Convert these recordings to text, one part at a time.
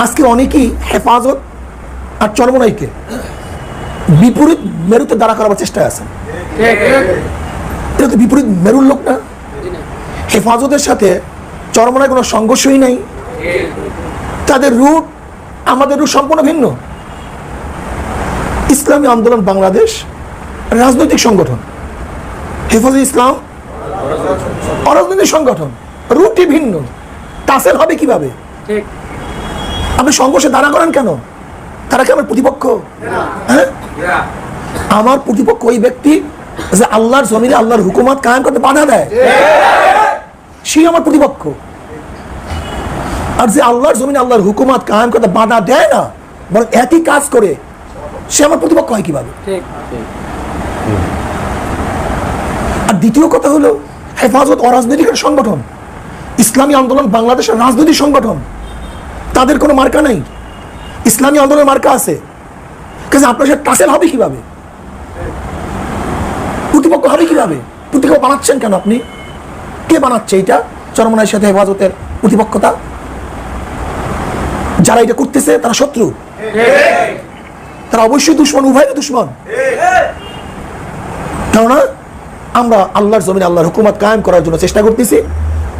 আজকে অনেকেই হেফাজত আর চরমনাইকে বিপরীত মেরুতে দাঁড়া করার চেষ্টায় আছেন। এটা তো বিপরীত মেরুর লোক না। হেফাজতের সাথে চরমনায় কোনো সংঘর্ষই নাই, তাদের রুট আমাদের রুট সম্পূর্ণ ভিন্ন। ইসলামী আন্দোলন বাংলাদেশ রাজনৈতিক সংগঠন, হেফাজত ইসলাম অরাজনৈতিক সংগঠন, রুটই ভিন্ন, টাসেল হবে কিভাবে? আপনি সংঘর্ষে দাঁড়া করেন কেন? তারা কি আমার প্রতিপক্ষ? হ্যাঁ, আমার প্রতিপক্ষ ওই ব্যক্তি যে আল্লাহর জমিনে আল্লাহর হুকুমত কায়েম করতে বাধা দেয়, সেই আমার প্রতিপক্ষ। আর যে আল্লাহর জমিনে আল্লাহর হুকুমত কায়েম করতে বাধা দেয় না, বরং একই কাজ করে, সে আমার প্রতিপক্ষ হয় কিভাবে? আর দ্বিতীয় কথা হলো, হেফাজত অরাজনৈতিক সংগঠন, ইসলামী আন্দোলন বাংলাদেশের রাজনৈতিক সংগঠন, তাদের কোনো মার্কা নাই। ইসলামী আন্দোলনের মার্কা আছে, কিন্তু আপনার সাথে টাসেল হবে কিভাবে? প্রতিপক্ষ হবে কিভাবে? প্রতিপক্ষ বানাচ্ছেন কেন আপনি? কে বানাচ্ছে এটা? চরমনাইয়ের সাথে হেফাজতের প্রতিপক্ষতা। যারা এটা করতেছে তারা শত্রু, তারা অবশ্যই দুশ্মন, উভয়ের দুশ্মন। কেননা আমরা আল্লাহর জমিনে আল্লাহর হুকুমত কায়েম করার জন্য চেষ্টা করতেছি,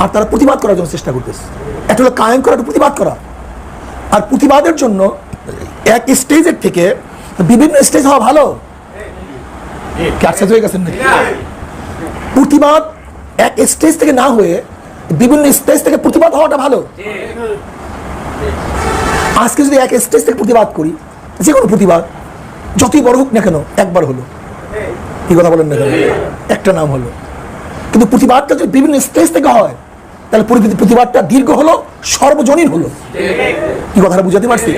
আর তারা প্রতিবাদ করার জন্য চেষ্টা করতেছে। এটা হলো কায়েম করা, প্রতিবাদ করা। আর প্রতিবাদের জন্য এক স্টেজের থেকে বিভিন্ন স্টেজ হওয়া ভালো। হয়ে গেছেন নাকি? প্রতিবাদ এক স্টেজ থেকে না হয়ে বিভিন্ন স্টেজ থেকে প্রতিবাদ হওয়াটা ভালো। আজকে যদি এক স্টেজ থেকে প্রতিবাদ করি, যে কোনো প্রতিবাদ যতই বড় হোক না কেন, একবার হলো, কি কথা বলেন না কেন, একটা নাম হলো। কিন্তু প্রতিবাদটা যদি বিভিন্ন স্টেজ থেকে হয়, তাহলে প্রতিবাদটা দীর্ঘ হলো, সর্বজনীন হলো। কি কথাটা বুঝাতে পারছি?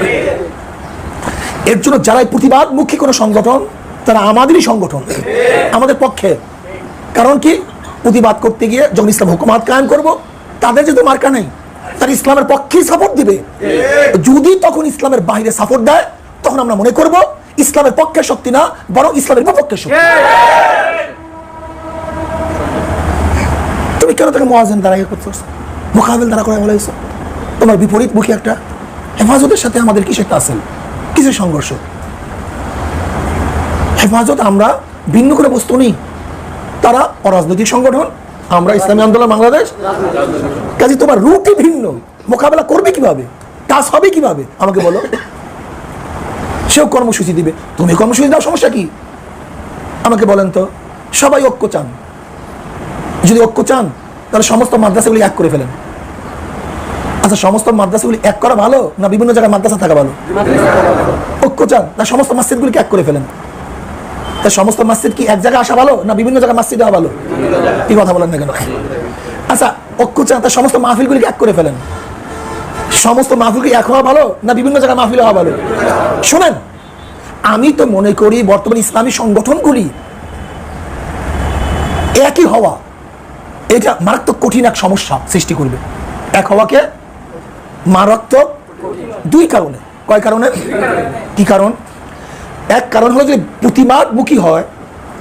এর জন্য যারা প্রতিবাদমুখী কোনো সংগঠন, তারা আমাদেরই সংগঠন, আমাদের পক্ষে। কারণ কি, প্রতিবাদ করতে গিয়ে যখন ইসলাম হুকুমত কায়েম করব, তাদের যেহেতু মার্কা নেই, তারা ইসলামের পক্ষেই সাপোর্ট দিবে। যদি তখন ইসলামের বাইরে সাপোর্ট দেয়, তখন আমরা মনে করব ইসলামের পক্ষের শক্তি না, বরং ইসলামের বিপক্ষের শক্তি। তুমি কেন তাকে মুয়াজ্জিন দ্বারা করছো, মোকাবিল দ্বারা করে বলেছ? তোমার বিপরীত মুখী একটা হেফাজতের সাথে আমাদের কিসের টাসেল, কিসের সংঘর্ষ? হেফাজত আমরা ভিন্ন করে বস্তু নেই, তারা অরাজনৈতিক সংগঠন, আমরা ইসলামী আন্দোলন বাংলাদেশ। কাজে তোমার রুটই ভিন্ন, মোকাবেলা করবে কিভাবে, টাস হবে কিভাবে আমাকে বলো? সেও কর্মসূচি দিবে, তুমি কর্মসূচি দাও, সমস্যা কি আমাকে বলেন তো? সবাই ঐক্য চান। যদি ঐক্য চান, তাহলে সমস্ত মাদ্রাসাগুলি এক করে ফেলেন। আচ্ছা, সমস্ত মাদ্রাসাগুলি এক করা ভালো না বিভিন্ন জায়গায় মাদ্রাসা থাকা ভালো? ঐক্য চান, না সমস্ত মসজিদগুলিকে এক করে ফেলেন। তা সমস্ত মসজিদ কি এক জায়গায় আসা ভালো না বিভিন্ন জায়গায় মসজিদ হওয়া ভালো? কি কথা বলেন না কেন? আচ্ছা, ঐক্য চান, তা সমস্ত মাহফিলগুলিকে এক করে ফেলেন। সমস্ত মাহফিল এক হওয়া ভালো না বিভিন্ন জায়গায় মাহফিল হওয়া ভালো? শোনেন, আমি তো মনে করি বর্তমান ইসলামী সংগঠনগুলি একই হওয়া, এটা মারাত্মক কঠিন এক সমস্যা সৃষ্টি করবে। এক হওয়াকে মারাত্মক দুই কারণে। কয় কারণে? কি কারণ? এক কারণ হলো যে প্রতিবাদমুখী হয়,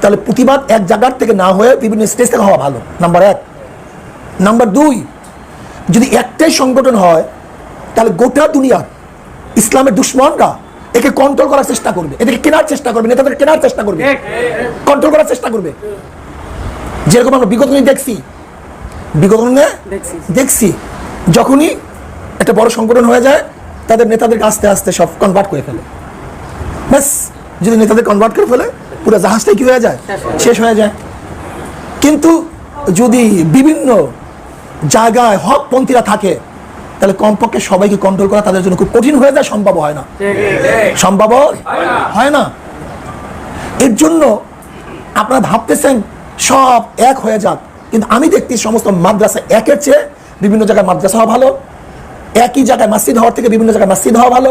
তাহলে প্রতিবাদ এক জায়গার থেকে না হয়ে বিভিন্ন স্টেজ থেকে হওয়া ভালো, নাম্বার এক। নাম্বার দুই, যদি একটাই সংগঠন হয়, তাহলে গোটা দুনিয়া ইসলামের দুশ্মনরা একে কন্ট্রোল করার চেষ্টা করবে, এদেরকে কেনার চেষ্টা করবে, নেতাদের কেনার চেষ্টা করবে, কন্ট্রোল করার চেষ্টা করবে। যেরকম আমরা বিগত দিনে দেখছি, যখনই একটা বড় সংগঠন হয়ে যায়, তাদের নেতাদেরকে আস্তে আস্তে সব কনভার্ট করে ফেলে। ব্যাস, যদি নেতাদের কনভার্ট করে ফেলে, পুরো জাহাজটাই কি হয়ে যায়, শেষ হয়ে যায়। কিন্তু যদি বিভিন্ন জায়গায় হকপন্থীরা থাকে, তাহলে কমপক্ষে সবাইকে কন্ট্রোল করা তাদের জন্য খুব কঠিন হয়ে যায়, সম্ভব হয় না, সম্ভব হয় না। এর জন্য আপনারা ভাবতেছেন সব এক হয়ে যাক, কিন্তু আমি দেখছি সমস্ত মাদ্রাসা একের চেয়ে বিভিন্ন জায়গায় মাদ্রাসা হওয়া ভালো, একই জায়গায় মসজিদ হওয়ার থেকে বিভিন্ন জায়গায় মসজিদ হওয়া ভালো,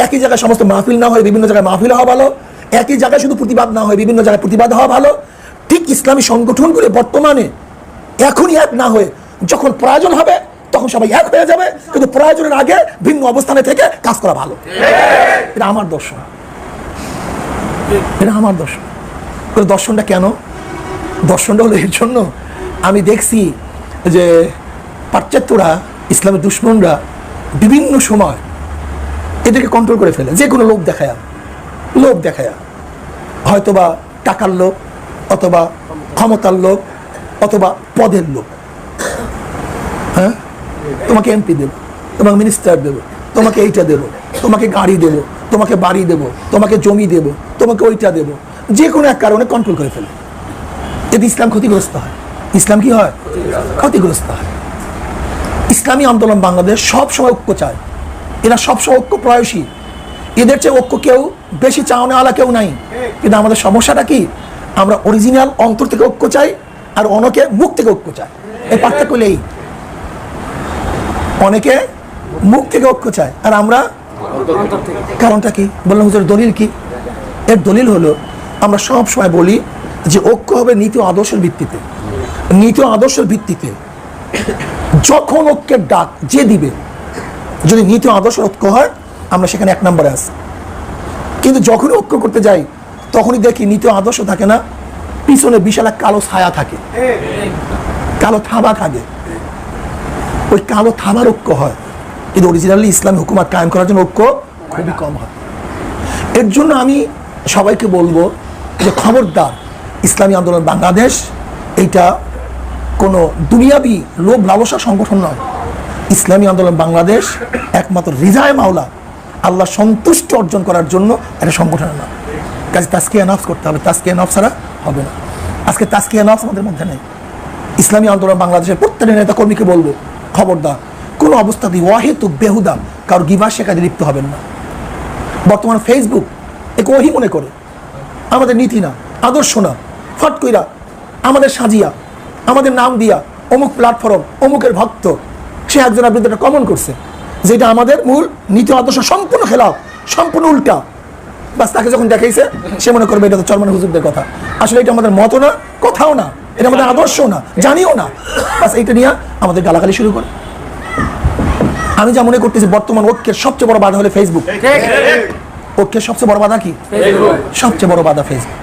একই জায়গায় সমস্ত মাহফিল না হয়ে বিভিন্ন জায়গায় মাহফিল হওয়া ভালো, একই জায়গায় শুধু প্রতিবাদ না হয়ে বিভিন্ন জায়গায় প্রতিবাদ হওয়া ভালো। ঠিক ইসলামী সংগঠনগুলি বর্তমানে এখনই এক না হয়ে যখন প্রয়োজন হবে তখন সবাই এক হয়ে যাবে, কিন্তু প্রয়োজনের আগে ভিন্ন অবস্থানে থেকে কাজ করা ভালো। এটা আমার দর্শন, এটা আমার দর্শন। দর্শনটা কেন? দর্শনটা হলো এর জন্য, আমি দেখছি যে পাশ্চাত্যরা, ইসলামের দুশ্মনরা বিভিন্ন সময় এদেরকে কন্ট্রোল করে ফেলে, যে কোনো লোভ দেখায়া হয়তোবা টাকার লোভ, অথবা ক্ষমতার লোভ, অথবা পদের লোভ। হ্যাঁ, তোমাকে এমপি দেবো, তোমাকে মিনিস্টার দেবো, তোমাকে এইটা দেবো, তোমাকে গাড়ি দেবো, তোমাকে বাড়ি দেবো, তোমাকে জমি দেবো, তোমাকে ওইটা দেবো, যে কোনো এক কারণে কন্ট্রোল করে ফেলে। এতে ইসলাম ক্ষতিগ্রস্ত হয়। ইসলাম কি হয়? ক্ষতিগ্রস্ত হয়। ইসলামী আন্দোলন বাংলাদেশ সবসময় ঐক্য চায়, এরা সবসময় ঐক্য প্রয়াসী। এদের চেয়ে ঐক্য কেউ বেশি চাওয়ালা কেউ নাই। কিন্তু আমাদের সমস্যাটা কি? আমরা অরিজিনাল অন্তর থেকে ঐক্য চাই, আর অনেকে মুখ থেকে ঐক্য চায়। এই পার্থক্য নেই, অনেকে মুখ থেকে ঐক্য চায় আর আমরা কারণটা কি? বললাম হুজুর দলিল কি? এর দলিল হলো, আমরা সব সময় বলি যে ঐক্য হবে নীতি ও আদর্শের ভিত্তিতে। নীতি ও আদর্শের ভিত্তিতে যখন ঐক্যের ডাক যে দিবে, যদি নীতি ও আদর্শের ঐক্য হয়, আমরা সেখানে 1 নম্বরে আছি। কিন্তু যখনই ঐক্য করতে যাই, তখনই দেখি নীতি ও আদর্শ থাকে না, পিছনে বিশাল এক কালো ছায়া থাকে, কালো থাবা থাকে। ওই কালো থাবার ঐক্য হয়, কিন্তু অরিজিনালি ইসলামী হুকুমত কায়েম করার জন্য ঐক্য খুবই কম হয়। এর জন্য আমি সবাইকে বলবো যে খবরদার, ইসলামী আন্দোলন বাংলাদেশ এইটা কোনো দুনিয়াবি লোভ লালসা সংগঠন নয়। ইসলামী আন্দোলন বাংলাদেশ একমাত্র রিজায়ে মাওলা, আল্লাহ সন্তুষ্ট অর্জন করার জন্য একটা সংগঠন না। কাজে তাজকিয়া নফস করতে হবে, তাজকিয়া নফস ছাড়া হবে না। আজকে তাজকিয়া নফস আমাদের মধ্যে নেই। ইসলামী আন্দোলন বাংলাদেশের প্রত্যেকটা নেতা কর্মীকে বলবো, খবরদার কোনো অবস্থাতেই ওয়াহিতুক বেহুদা কারোর গিবা শেখাতে লিপ্ত হবেন না। বর্তমান ফেসবুক একে ওহি মনে করে, আমাদের নীতি না, আদর্শ না, ফট কইরা আমাদের সাজিয়া, আমাদের নাম দিয়া অমুক প্ল্যাটফর্ম, অমুকের ভক্ত, সে একজনের বিরুদ্ধে কমন করছে, যেটা আমাদের মূল নীতি আদর্শ সম্পূর্ণ খেলাফ, সম্পূর্ণ উল্টা। বাস তাকে যখন দেখাইছে, সে মনে করবে এটা তো চরমান হুজুরদের কথা। আসলে এটা আমাদের মতো না, কথাও না, এটা আমাদের আদর্শ না, জানিও না। বাস এইটা নিয়ে আমাদের গালাগালি শুরু করে। আমি যা মনে করতেছি, বর্তমান ঐক্যের সবচেয়ে বড় বাধা হলো ফেসবুক। ঐক্যের সবচেয়ে বড় বাধা কি? সবচেয়ে বড় বাধা ফেসবুক।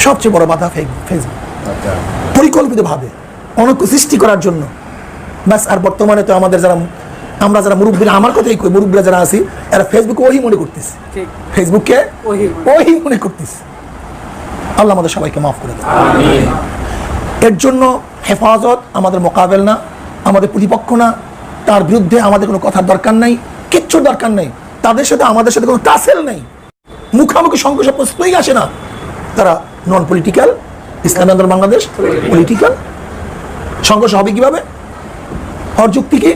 সবচেয়ে বড় বাধা ফেসবুক, পরিকল্পিতভাবে অনৈক্য সৃষ্টি করার জন্য। ব্যাস। আর বর্তমানে তো আমাদের আমরা যারা মুরব্বীরা, আমার কথাই কই, মুরব্বীরা যারা আছি, এরা ফেসবুকে ওহি মনে করতেছে, ফেসবুককে ওহি মনে করতেছে। আল্লাহ আমাদের সবাইকে মাফ করে দেয়। এর জন্য হেফাজত আমাদের মোকাবেল না, আমাদের প্রতিপক্ষ না, তার বিরুদ্ধে আমাদের কোনো কথার দরকার নাই, কিচ্ছুর দরকার নেই। তাদের সাথে আমাদের সাথে কোনো টাসেল নেই, মুখামুখি সংঘর্ষ প্রশ্নই আসে না। তারা নন পলিটিক্যাল, ইসলামী আন্দোলন বাংলাদেশ পলিটিক্যাল। সংঘর্ষ হবে কিভাবে? হর যুক্তি কি?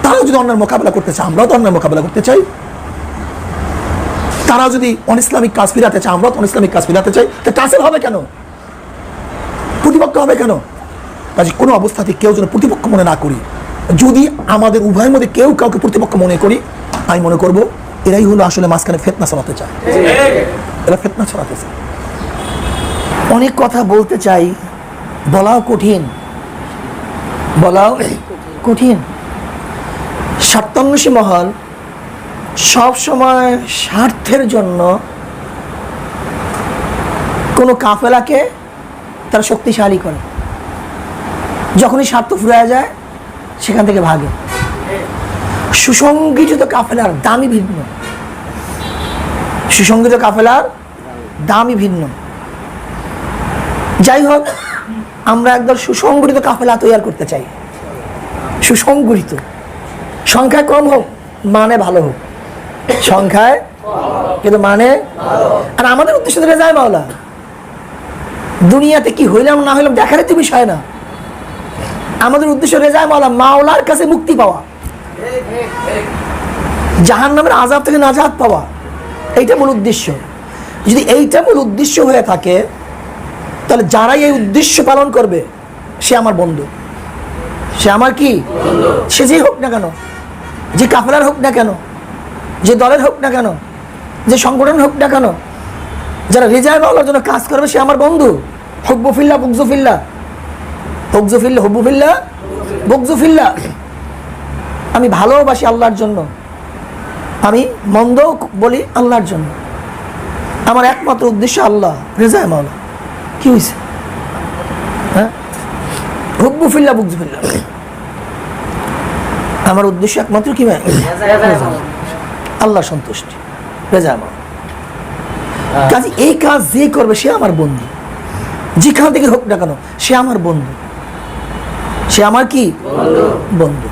তারাও যদি অন্যের মোকাবেলা করতে চায়, আমরাও তো অন্যের মোকাবেলা করতে চাই। তারা যদি অনইসলামিক কাজ ফিরাতে চায়, আমরাও তো অনইসলামিক কাজ ফিরাতে চাই। তা টাসেল হবে কেন? প্রতিপক্ষ হবে কেন? কাজে কোনো অবস্থাতে কেউ যেন প্রতিপক্ষ মনে না করি। যদি আমাদের উভয়ের মধ্যে কেউ কাউকে প্রতিপক্ষ মনে করি, আমি মনে করবো এরাই হলো আসলে মাঝখানে ফিতনা ছড়াতে চায়, এরা ফিতনা ছড়াতে চায়। অনেক কথা বলতে চাই, বলাও কঠিন, বলাও কঠিন। স্বার্থান্বেষী মহল সব সময় স্বার্থের জন্য কোনো কাফেলাকে তারা শক্তিশালী করে। যখনই স্বার্থ ফুরিয়ে যায়, সেখান থেকে ভাগে। সুসংগঠিত কাফেলার দামই ভিন্ন, সুসংগঠিত কাফেলার দামই ভিন্ন। যাই হোক, আমরা একদল সুসংগঠিত কাফেলা তৈরি করতে চাই। সুসংগঠিত, সংখ্যায় কম হোক, মানে ভালো হোক, সংখ্যায় কিন্তু মানে। আর আমাদের উদ্দেশ্য রেজায়ে মাওলা, দুনিয়াতে কি হইলাম না হইলাম দেখার তো বিষয় না। আমাদের উদ্দেশ্য রেজায়ে মাওলা, মাওলার কাছে মুক্তি পাওয়া, জাহান্নামের আযাব থেকে নাজাত পাওয়া, এইটা মূল উদ্দেশ্য। যদি এইটা মূল উদ্দেশ্য হয়ে থাকে, তাহলে যারাই এই উদ্দেশ্য পালন করবে, সে আমার বন্ধু, সে আমার কি, সে যে হোক না কেন, যে কাফেলার হোক না কেন, যে দলের হোক না কেন, যে সংগঠন হোক না কেন, যারা রেজায়ে মাওলার জন্য কাজ করবে, সে আমার বন্ধু। হুব্বু ফিল্লাহ বুগযু ফিল্লাহ, হুব্বু ফিল্লাহ, হুব্বু ফিল্লাহ বুগযু ফিল্লাহ। আমি ভালোবাসি আল্লাহর জন্য, আমি মন্দ বলি আল্লাহর জন্য। আমার একমাত্র উদ্দেশ্য আল্লাহ, রেজায়ে মাওলা। কি হয়েছে? হ্যাঁ, হুব্বু ফিল্লাহ বুগযু ফিল্লাহ, আমার উদ্দেশ্য একমাত্র কি ভাই? আল্লাহ সন্তুষ্টি, রেজা আমার। কাজে এই কাজ যে করবে সে আমার বন্ধু, যেখান থেকে হোক না কেন সে আমার বন্ধু, সে আমার কি বন্ধু।